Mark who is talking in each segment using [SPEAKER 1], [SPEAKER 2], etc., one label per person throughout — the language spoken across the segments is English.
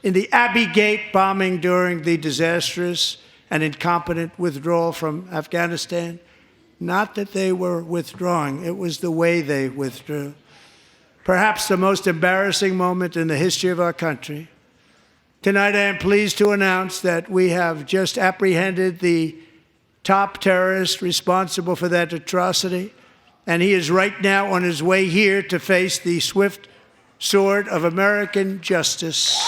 [SPEAKER 1] in the Abbey Gate bombing during the disastrous and incompetent withdrawal from Afghanistan. Not that they were withdrawing, it was the way they withdrew. Perhaps the most embarrassing moment in the history of our country. Tonight, I am pleased to announce that we have just apprehended the top terrorist responsible for that atrocity, and he is right now on his way here to face the swift sword of American justice.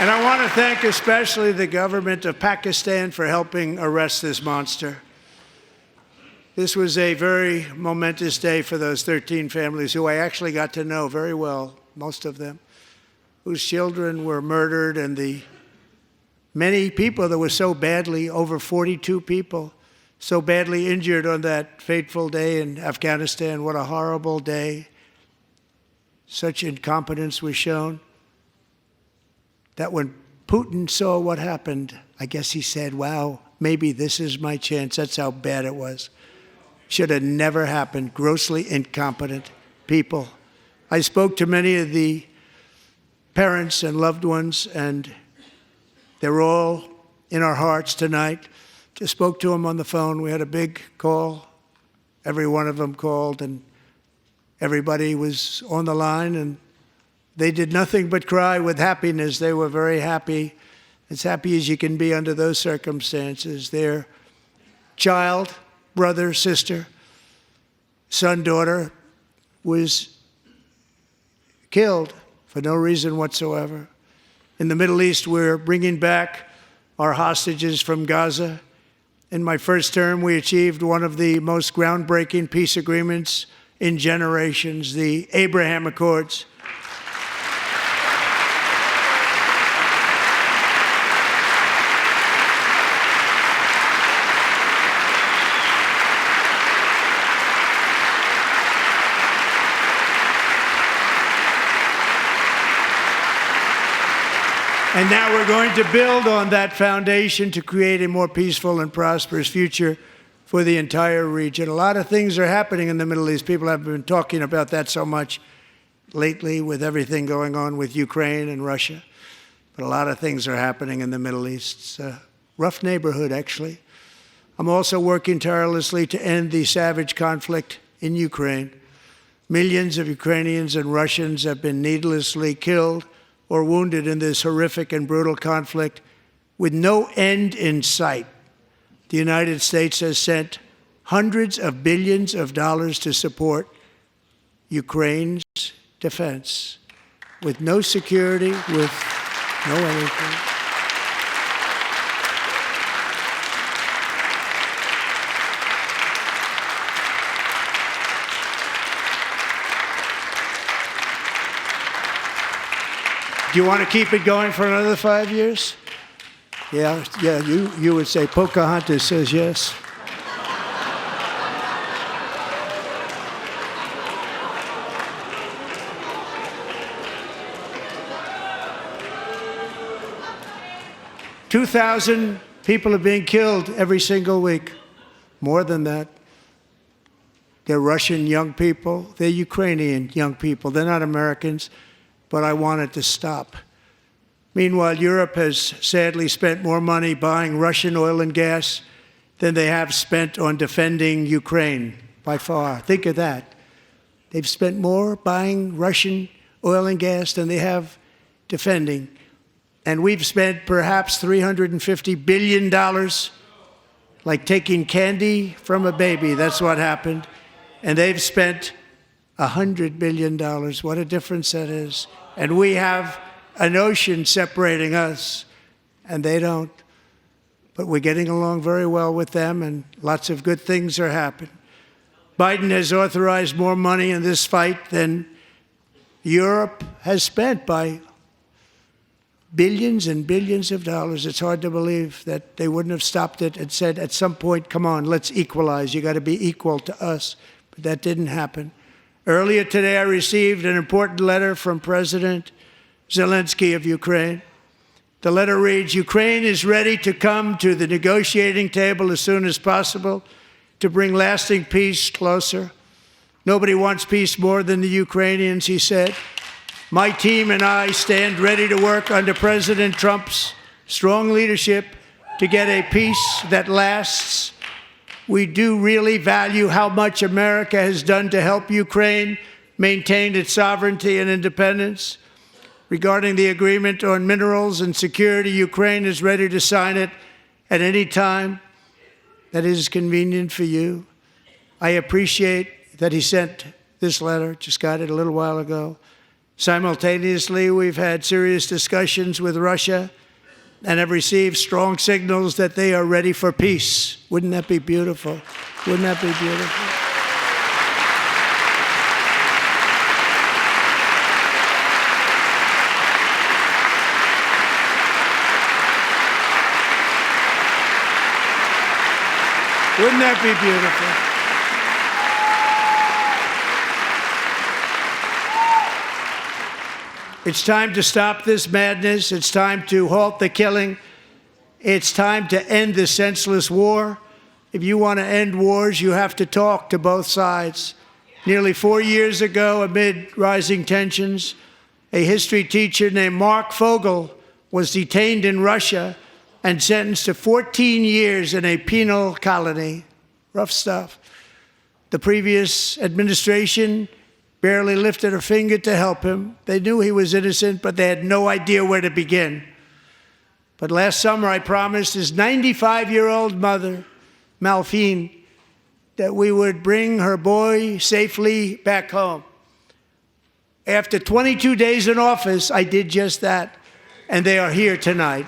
[SPEAKER 1] And I want to thank especially the government of Pakistan for helping arrest this monster. This was a very momentous day for those 13 families who I actually got to know very well, most of them, whose children were murdered, and the many people that were so badly, over 42 people, so badly injured on that fateful day in Afghanistan. What a horrible day. Such incompetence was shown that when Putin saw what happened, I guess he said, wow, maybe this is my chance. That's how bad it was. Should have never happened. Grossly incompetent people. I spoke to many of the parents and loved ones, and they're all in our hearts tonight. Just spoke to them on the phone. We had a big call. Every one of them called, and everybody was on the line, and they did nothing but cry with happiness. They were very happy, as happy as you can be under those circumstances. Their child, brother, sister, son, daughter was killed for no reason whatsoever. In the Middle East, we're bringing back our hostages from Gaza. In my first term, we achieved one of the most groundbreaking peace agreements in generations, the Abraham Accords. And now we're going to build on that foundation to create a more peaceful and prosperous future for the entire region. A lot of things are happening in the Middle East. People have been talking about that so much lately with everything going on with Ukraine and Russia. But a lot of things are happening in the Middle East. It's a rough neighborhood, actually. I'm also working tirelessly to end the savage conflict in Ukraine. Millions of Ukrainians and Russians have been needlessly killed or wounded in this horrific and brutal conflict with no end in sight. The United States has sent hundreds of billions of dollars to support Ukraine's defense with no security, with no anything. Do you want to keep it going for another 5 years? Yeah, you would say Pocahontas says yes. $2,000 people are being killed every single week. More than that. They're Russian young people. They're Ukrainian young people. They're not Americans. But I want it to stop. Meanwhile, Europe has sadly spent more money buying Russian oil and gas than they have spent on defending Ukraine, by far. Think of that. They've spent more buying Russian oil and gas than they have defending. And we've spent perhaps $350 billion, like taking candy from a baby. That's what happened. And they've spent $100 billion. What a difference that is. And we have an ocean separating us, and they don't. But we're getting along very well with them, and lots of good things are happening. Biden has authorized more money in this fight than Europe has spent by billions and billions of dollars. It's hard to believe that they wouldn't have stopped it and said, at some point, come on, let's equalize. You got to be equal to us. But that didn't happen. Earlier today, I received an important letter from President Zelensky of Ukraine. The letter reads, Ukraine is ready to come to the negotiating table as soon as possible to bring lasting peace closer. Nobody wants peace more than the Ukrainians, he said. My team and I stand ready to work under President Trump's strong leadership to get a peace that lasts. We do really value how much America has done to help Ukraine maintain its sovereignty and independence. Regarding the agreement on minerals and security, Ukraine is ready to sign it at any time that is convenient for you. I appreciate that he sent this letter, just got it a little while ago. Simultaneously, we've had serious discussions with Russia and have received strong signals that they are ready for peace. Wouldn't that be beautiful? Wouldn't that be beautiful? Wouldn't that be beautiful? It's time to stop this madness. It's time to halt the killing. It's time to end this senseless war. If you want to end wars, you have to talk to both sides. Nearly 4 years ago, amid rising tensions, a history teacher named Mark Fogle was detained in Russia and sentenced to 14 years in a penal colony. Rough stuff. The previous administration barely lifted a finger to help him. They knew he was innocent, but they had no idea where to begin. But last summer, I promised his 95-year-old mother, Malphine, that we would bring her boy safely back home. After 22 days in office, I did just that, and they are here tonight.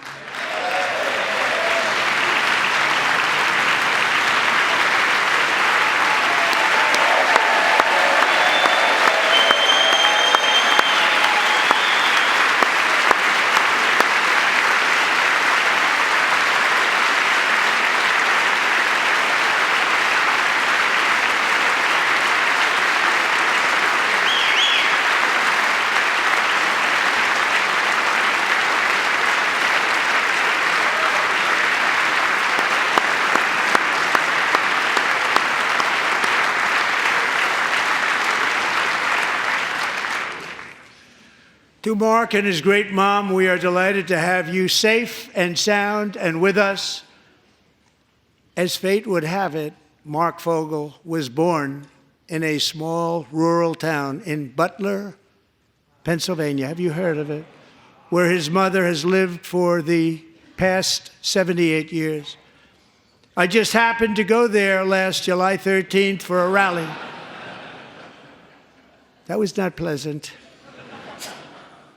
[SPEAKER 1] To Mark and his great mom, we are delighted to have you safe and sound and with us. As fate would have it, Mark Fogle was born in a small rural town in Butler, Pennsylvania. Have you heard of it? Where his mother has lived for the past 78 years. I just happened to go there last July 13th for a rally. That was not pleasant.